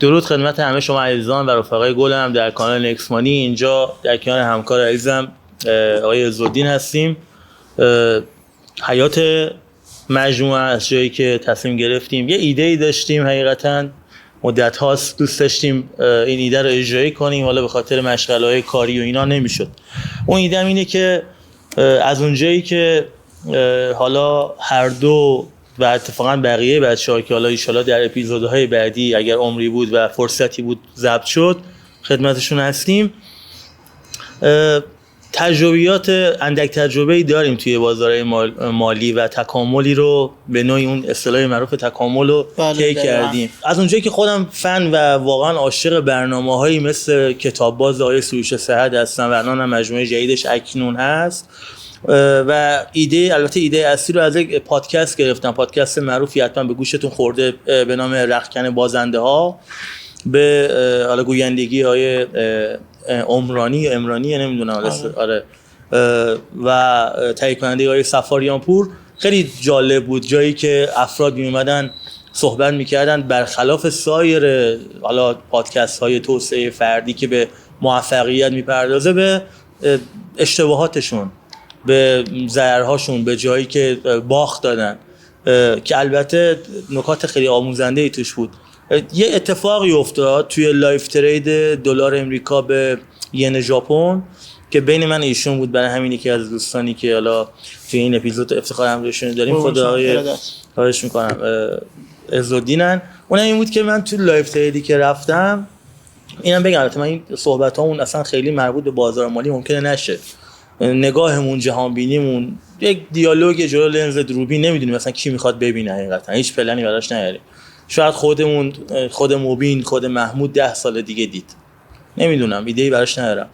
درود خدمت همه شما عزیزان و رفقای گلم در کانال نکس مانی. اینجا در کنار همکار عزیزم آقای عزالدین هستیم. حیات مجموعه از جایی که تصمیم گرفتیم، یه ایده‌ای داشتیم، حقیقتاً مدت هاست دوست داشتیم این ایده رو اجرایی کنیم، حالا به خاطر مشغله‌های کاری و اینا نمیشد. اون ایده‌م اینه که از اون جایی که حالا هر دو و اتفاقا بقیه بچه‌ها که حالا ان شاءالله در اپیزودهای بعدی اگر عمری بود و فرصتی بود ضبط شد خدمتشون هستیم، تجربیات اندک تجربه‌ای داریم توی بازارهای مالی و تکاملی رو به نوعی اون اصطلاح معروف تکامل رو طی کردیم. از اونجایی که خودم فن و واقعا عاشق برنامه‌هایی مثل کتاب باز آقای سروش صحت هستم و الان هم مجموعه جدیدش اکنون هست و البته ایده اصلی رو از یک پادکست گرفتم، پادکست معروفی حتما به گوشتون خورده به نام رختکن بازنده ها، به حالا گویندگی های عمرانی نمیدونم آره و تهیه کننده های سفاریان پور. خیلی جالب بود، جایی که افراد می اومدن صحبت میکردن برخلاف سایر حالا پادکست های توسعه فردی که به موفقیت میپردازه، به اشتباهاتشون، به ضررهاشون، به جایی که باخت دادن که البته نکات خیلی آموزنده ای توش بود. یه اتفاقی افتاد توی لایف ترید دلار امریکا به ین ژاپن که بین من ایشون بود، برای همینی که از دوستانی که حالا توی این اپیزود افتخار همراهشون داریم خواهش میکنم عزالدینن. اونم این بود که من توی لایف تریدی که رفتم، اینم بگم البته من این صحبتامون اصلا خیلی مربوط به بازار مالی ممکنه نشه، نگاهمون، جهان بینیمون، یک دیالوگ جلو لنز دوربین، نمیدونیم مثلا کی میخواد ببینه، حقیقتا هیچ پلنی براش نداریم. شاید خود مبین، خود محمود 10 سال دیگه دید، نمیدونم، ایده‌ای براش ندارم.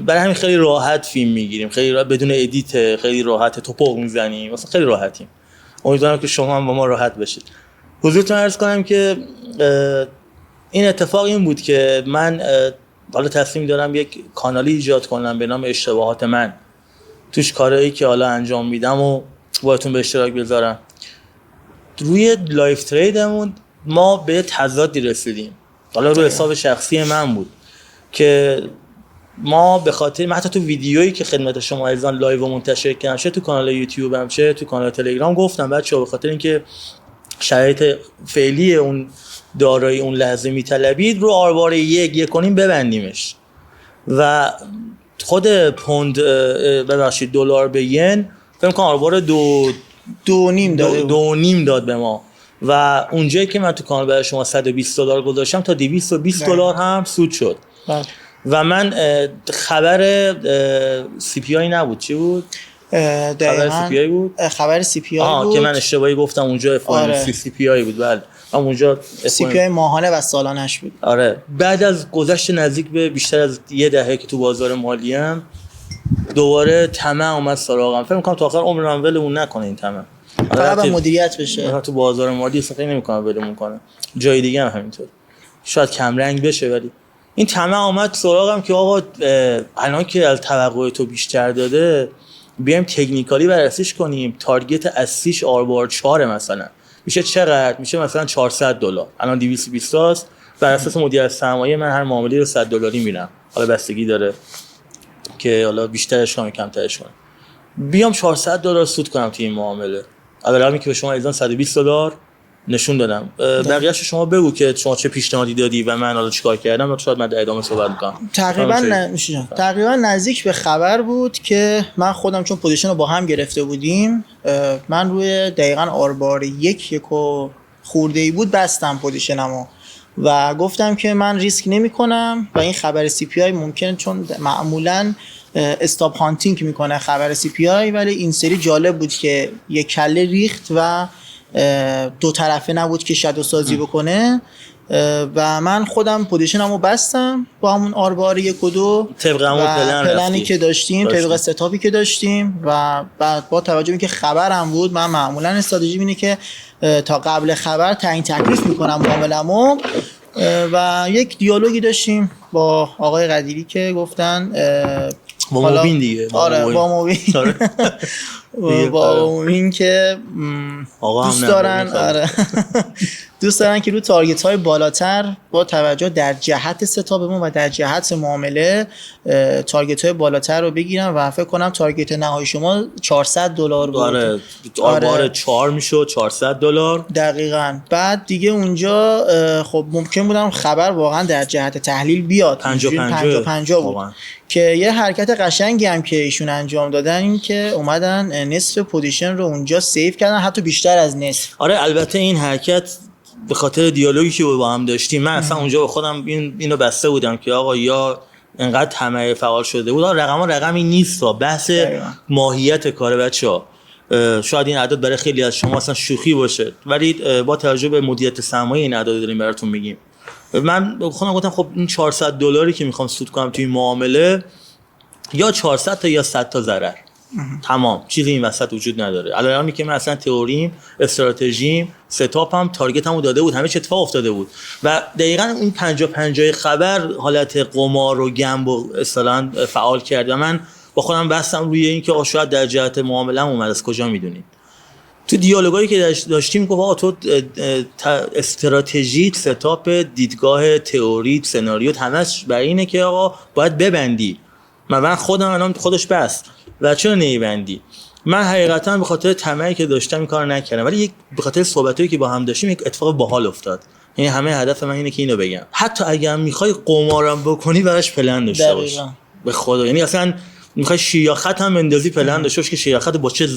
برای همین خیلی راحت فیلم میگیریم، خیلی راحت بدون ادیت، خیلی راحت توپق میزنیم، مثلا خیلی راحتیم. امیدوارم که شما هم با ما راحت بشید. حضورتون عرض کنم که این اتفاق این بود که من حالا تصمیم دارم یک کانالی ایجاد کنم به نام اشتباهات من، توش کارهایی که حالا انجام میدم و باهاتون به اشتراک بذارم. روی لایف تریدمون ما به تضادی رسیدیم، حالا رو حساب شخصی من بود که ما به خاطر من حتی تو ویدیویی که خدمت شما عزیزان لایو و منتشر کردم، چه تو کانال یوتیوبم چه تو کانال تلگرام، گفتم بچه‌ها به خاطر اینکه شرایط فعلی اون دارایی اون لحظه میطلبید، رو آروار 1 کنیم ببندیمش و خود پوند ببخشید دلار به ین فکر کنم آروار 2.5 داد به ما و اونجایی که من تو کانال برای شما $120 گذاشتم تا $220 هم سود شد و من خبر سی پی آی نبود، چی بود؟ خبر سی پی آی بود؟ خبر سی پی آی بود که من اشتباهی گفتم اونجا سی پی آی بود. بله اونجا سی پی آی ماهانه و سالانش بود. آره بعد از گذشت نزدیک به بیشتر از 10 دهه که تو بازار مالی ام، دوباره طمع اومد سراغم. فکر می‌کنم تا آخر عمرم ولمون نکنه این طمع، فقط مدیریت بشه. تو بازار مالی اصلا فکر نمی‌کنم ولمون کنه، جای دیگه هم همینطور، شاید کم رنگ بشه، ولی این طمع اومد سراغم که آقا الان که از توقع تو بیشتر داده، بیایم تکنیکالی بررسیش کنیم. تارگت اصلیش آر 4 مثلا میشه چقدر؟ میشه مثلا $400. الان 220 است. بر اساس مدیریت سرمایه من هر معامله رو $100 میرم، حالا بستگی داره که حالا بیشترش کنم کمترش کنم. بیام $400 سود کنم توی این معامله. اولا که به شما ایزان $120 نشون دادم. بقیه‌اش شما بگو که شما چه پیشنهادی دادی و من حالا چیکار کردم و شاید من در ادامه صحبت می‌کنم. تقریبا نزدیک به خبر بود که من خودم چون پوزیشن رو با هم گرفته بودیم، من روی دقیقاً آربار 1 خورده‌ای بود بستم پوزیشنمو و گفتم که من ریسک نمی‌کنم و این خبر سی پی آی ممکنه، چون معمولاً استاپ هانتینگ میکنه خبر سی پی آی، ولی این سری جالب بود که یک کله ریخت و دو طرفه نبود که شادو سازی بکنه و من خودم پوزیشنمو بستم با همون آربار 1 و 2 طبق همون پلنی که داشتیم، طبق ستاپی که داشتیم و بعد با توجه به اینکه خبرم بود، من معمولا استراتژی اینه که تا قبل خبر تعیین تکلیف میکنم معامله‌مو و یک دیالوگی داشتیم با آقای قدیری که گفتن با مبین دیگه. آره با مبین با مبین که دوست دارن، آره دوست دارن که رو تارگت های بالاتر با توجه در جهت ستابمون و در جهت معامله تارگت های بالاتر رو بگیرن و فکر کنم تارگت نهایی شما $400 بود. آره 4 میشد $400. دقیقاً. بعد دیگه اونجا خب ممکن بودم خبر واقعا در جهت تحلیل بیاد 50-50 بود که یه حرکت قشنگی هم که ایشون انجام دادن این که اومدن نصف پوزیشن رو اونجا سیو کردن، حتی بیشتر از نصف. آره البته این حرکت به خاطر دیالوگی که با هم داشتیم، من اصلا اونجا به خودم اینو بسته بودم که آقا یا انقدر طمع فعال شده بود، رقمی نیست، بحث ماهیت کار بچه‌ها. شاید این اعداد برای خیلی از شما اصلا شوخی باشه، ولی با توجه به مدیریت سرمایه این اعداد داریم براتون میگیم. من خودم گفتم خب این $400 که میخوام سود کنم توی معامله، یا 400 تا یا 100 تا ضرر، تمام، چیزی این وسط وجود نداره. الان که من اصلا تئوریم، استراتژیم، ستاپم، تارگتمو داده بود، همه چی اتفاق افتاده بود و دقیقاً این 50-50 خبر حالت قمار و گمب و اصطلاحاً فعال کرد و من با خودم بستم روی این که شاید در جهت معامله‌ام اومد، از کجا میدونید. تو دیالوگایی که داشتیم گفت آقا تو استراتژی، ستاپ، دیدگاه، تئوری، سناریو همش برای اینه که آقا باید ببندی. من خودم الان خودش بست و چرا نمیبندی؟ من حقیقتا به خاطر طمعی که داشتم این کارو نکردم، ولی به خاطر صحبتایی که با هم داشتیم یک اتفاق باحال افتاد. یعنی همه هدف من اینه که اینو بگم، حتی اگه هم میخوای قمارم بکنی براش پلن داشته باش. به خدا یعنی اصلا میخوای شیاخت هم اندازی پلن داشته باش که شیاخت با چه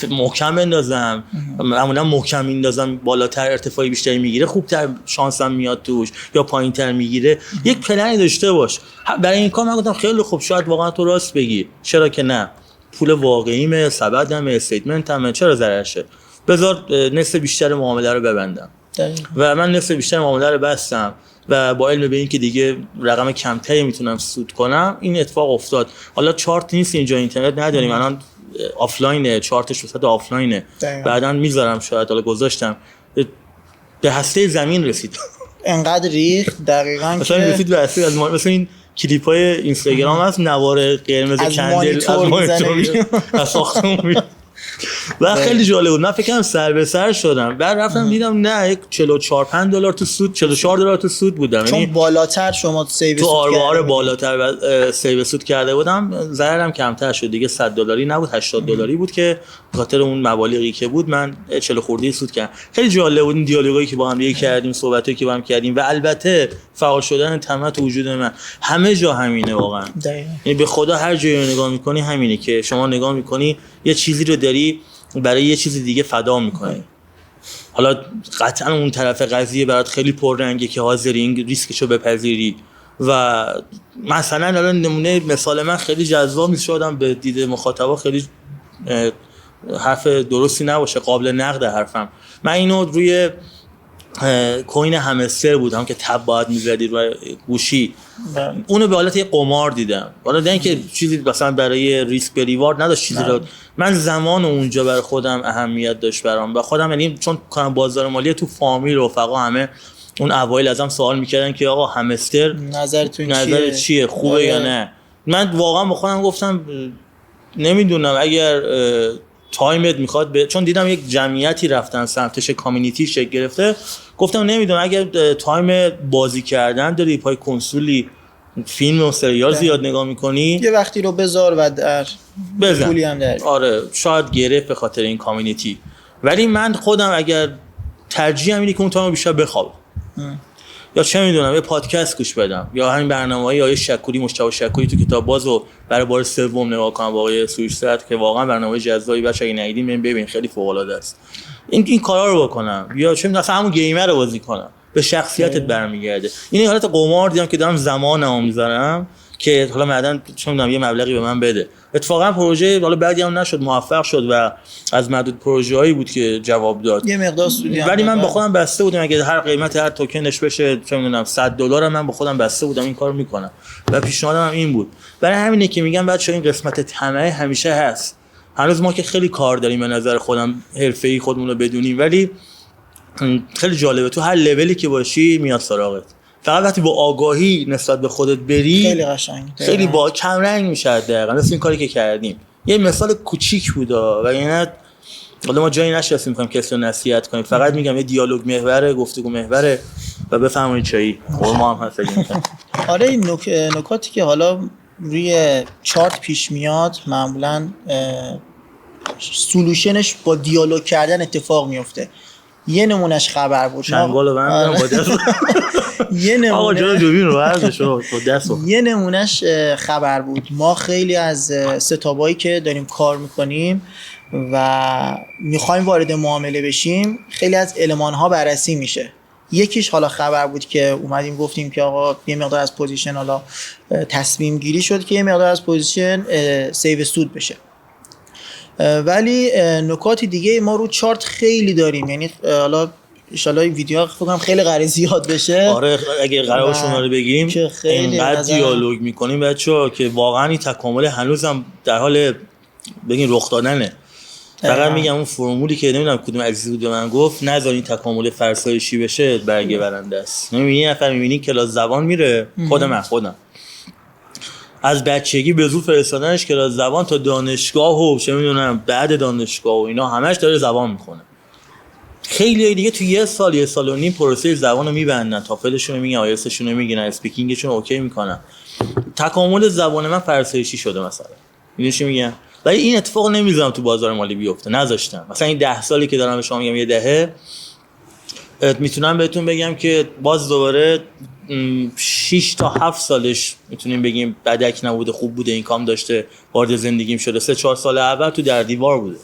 محکم اندازم، معمولا محکم میندازم بالاتر ارتفاعی بیشتری میگیره، خوبتر شانسم میاد توش، یا پایینتر میگیره. یک پلنی داشته باش. برای این کار من گفتم خیلی خوب، شاید واقعا تو راست بگی، چرا که نه، پول واقعیمه، سبدمه، استیتمنتمه، چرا ضررشه، بذار نصف بیشتر معامله رو ببندم. و من نصف بیشتر معامله رو بستم و با علم به این که دیگه رقم کمتری میتونم سود کنم، این اتفاق افتاد. حالا چارت نیست اینجا، اینترنت نداریم، الان آفلاینه، چارتش وسط آفلاینه، بعداً میذارم، شاید حالا گذاشتم، به هسته زمین رسید. انقدر ریخت دقیقاً مثلا رسید به هسته، از مثلا این کلیپ‌های اینستاگرام هست، نوار قرمز کندل از مانیتور از ساختمون و خیلی جالب بود. من فکر کنم سر به سر شدم، بعد رفتم دیدم نه، یک $44 تو سود، $44 تو سود بودم، چون بالاتر شما سیو تو آروار بالاتر و سیو سود کرده بودم، ضررم کمتر شد دیگه، $100 نبود، $80 بود که به خاطر اون مبالغی که بود من 40 خردی سود کردم. خیلی جالب بود این دیالوگایی که با هم کردیم، صحبتایی که با هم کردیم و البته فعال شدن طمع تو وجود من. همه جا همینه واقعا، یعنی به خدا هر جایی رو نگاه می‌کنی همینه که شما نگاه می‌کنی یه چیزی رو داری برای یه چیز دیگه فدا می‌کنی. حالا قطعا اون طرف قضیه برات خیلی پررنگه که حاضری این ریسکشو بپذیری و مثلا الان نمونه مثال من خیلی جذاب می‌شدم به دید مخاطبا، خیلی حرف درستی نباشه، قابل نقد حرفم. من اینو روی کوین همستر بودم که تب باید می‌زدی روی گوشی، اونو به حالت یه قمار دیدم. حالا دیدن که چیزی مثلا برای ریسک به ریوارد نداشت، چیزی رو من زمان اونجا برای خودم اهمیت داشت برام و خودم، یعنی چون کارم بازار مالی، تو فامیل رفقا همه اون اوایل ازم سوال می‌کردن که آقا همستر نظرت چیه، خوبه یا نه. من واقعا با خودم گفتم نمیدونم، اگر تایمت میخواد چون دیدم یک جمعیتی رفتن سمتش، کامیونیتی شکل گرفته، گفتم نمیدونم اگر تایم بازی کردن داری، پای کنسولی فیلم و سریال زیاد نگاه میکنی، یه وقتی رو بذار و پولی هم داری. آره شاید گرفت به خاطر این کامیونیتی، ولی من خودم اگر ترجیحم اینه که اون تایم بیشتر بخوابم یا چه میدونم یه پادکست گوش بدم، یا همین برنامه‌های آقای شکوری، مجتبی شکوری تو کتاب بازو برای بار سوم نگاه کنم با آقای سویشت که واقعا برنامه جذابی، بچا اگه ندیدین ببین، خیلی فوق العاده است. این کارا رو بکنم، یا چه میدونم همون گیمر رو بازی کنم، به شخصیتت برمیگرده. این حالت قمار دیدم که دارم زمانمو میذارم که حالا بعدن چه میدونم یه مبلغی به من بده. اتفاقا پروژه حالا بعدی هم نشد، موفق شد و از معدود پروژه‌ای بود که جواب داد، یه مقدار سودی، ولی من با خودم بسته بودم اگه هر قیمت هر توکنش بشه چه میدونم $100 من با خودم بسته بودم این کارو میکنم و پیشنهادم این بود. برای همینه که میگم بچه‌ها این قسمت طمع همیشه هست. هنوز ما که خیلی کار داریم به نظر خودم حرفه‌ای خودمون رو بدونیم، ولی خیلی جالبه تو هر لولی که باشی میاد سراغت. فقط وقتی با آگاهی نسبت به خودت بری خیلی قشنگ، خیلی با کم رنگ میشه. دقیقاً مثل این کاری که کردیم. یه مثال کوچیک بود و یعنی حالا ما جایی نشستیم می‌خوایم کسی رو نصیحت کنیم، فقط میگم یه دیالوگ محوره، گفتگو محوره و بفهمید چایی ما هم هست می‌کنیم. آره این نکاتی که حالا روی چارت پیش میاد معمولاً سولوشنش با دیالوگ کردن اتفاق میفته. یه نمونهش خبر بود. چنگالو بندم با دست. یه نمونه آقا جلو جوبین رو ورزش با دست. یه نمونهش خبر بود. ما خیلی از ستابایی که داریم کار میکنیم و میخوایم وارد معامله بشیم خیلی از المان‌ها بررسی میشه. یکیش حالا خبر بود که اومدیم گفتیم که آقا یه مقدار از پوزیشن حالا تصمیم گیری شد که یه مقدار از پوزیشن سیو سود بشه. ولی نکات دیگه ما رو چارت خیلی داریم، یعنی حالا ان شاء الله ویدیو فکر خیلی قراره زیاد بشه. آره اگه قرار شما رو بگیم اینقدر دیالوگ میکنیم بچه‌ها که واقعا این تکامل هنوزم در حال بگین رخ دادنه. فقط میگم اون فرمولی که نمیدونم کدوم عزیزی بود به من گفت نذارین تکامل فرسایشی بشه برگه برنده است. میبینی یه نفر میبینی کلاس زبان میره، خودم از بچگی به زور فرستادنش کلاس زبان تا دانشگاه و چه میدونم بعد دانشگاه و اینا همش داره زبان میخونه. خیلی دیگه تو یه سال و نیم پروسه زبانو میبندن، تافلشون رو میگن، آیلتسشون رو میگن، اسپیکینگشون اوکی میکنن. تکامل زبان من فرسایشی شده مثلا. میدونی چی میگم؟ ولی این اتفاق نمیذارم تو بازار مالی بیفته، نذاشتم. مثلا این 10 سالی که دارم به شما میگم یه دهه، میتونم بهتون بگم که باز دوباره 6 تا 7 سالش میتونیم بگیم بدک نبوده، خوب بوده، اینکام داشته، وارد زندگیم شده. 3-4 سال اول تو در دیوار بوده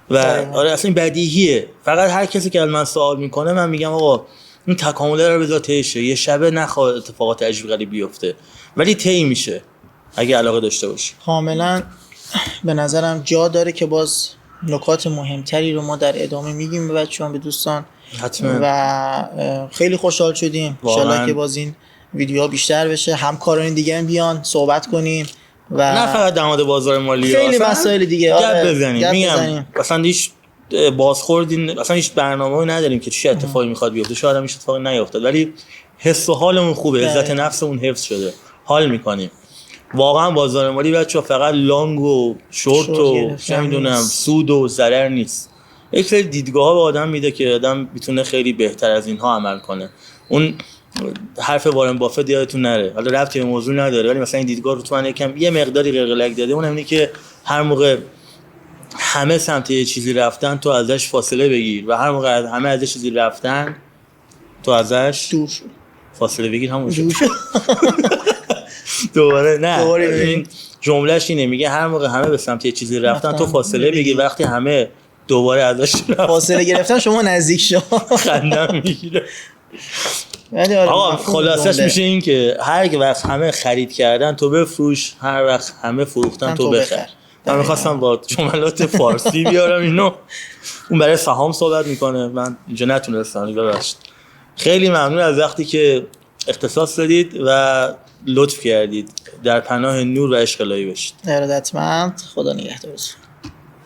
و آره اصلا بدیهیه. فقط هر کسی که از من سوال میکنه من میگم آقا این تکامل رو بذار طی شه، یه شبه نخواد اتفاقات عجیب غریب بیفته ولی طی میشه اگه علاقه داشته باشی. کاملا به نظرم جا داره که باز نکات مهمتری رو ما در ادامه میگیم به بچه‌ها، به دوستان. حتما. و خیلی خوشحال شدیم ان شاءالله که باز این ویدیوها بیشتر بشه، همکاران دیگه هم بیان صحبت کنیم و نه فقط در مورد بازار مالی، خیلی مسائل دیگه گپ بزنیم. میگم مثلا هیچ بازخوردی، مثلا هیچ برنامه‌ای نداریم که چه اتفاقی میخواد بیفته، شاید هم هیچ اتفاقی نیفتاد ولی حس و حالمون خوبه، عزت نفسمون حفظ شده، حال میکنیم. واقعا بازار مالی بچه‌ها فقط لانگ و شورت و چه میدونم سود و ضرر نیست. یک سری دیدگاه‌ها به آدم میده که آدم میتونه خیلی بهتر از اینها عمل کنه. اون حرف وارن بافت یادتون نره، حالا ربطی به موضوع نداره ولی مثلا این دیدگاه رو تو من یه مقداری قلقلک داده. اون اینه که هر موقع همه سمت یه چیزی رفتن تو ازش فاصله بگیر و هر موقع همه ازش چیزی رفتن تو ازش دور فاصله بگیر. همون دوباره نه این جملهش اینه، میگه هر موقع همه به سمت یه چیزی رفتن تو فاصله بگیر، وقتی همه دوباره ازش فاصله گرفتن شما نزدیک شو. خندم میگیره. آقا خلاصش میشه این که هر وقت همه خرید کردن تو بفروش، هر وقت همه فروختن تو بخر. من میخواستم با جملات فارسی بیارم اینو، اون برای سهام صحبت میکنه، من اینجا نتونستم. ببخشید. خیلی ممنون از وقتی که اختصاص دادید و لطف کردید. در پناه نور و عشق الهی باشید. ارادتمند. خدا نگهدارتون.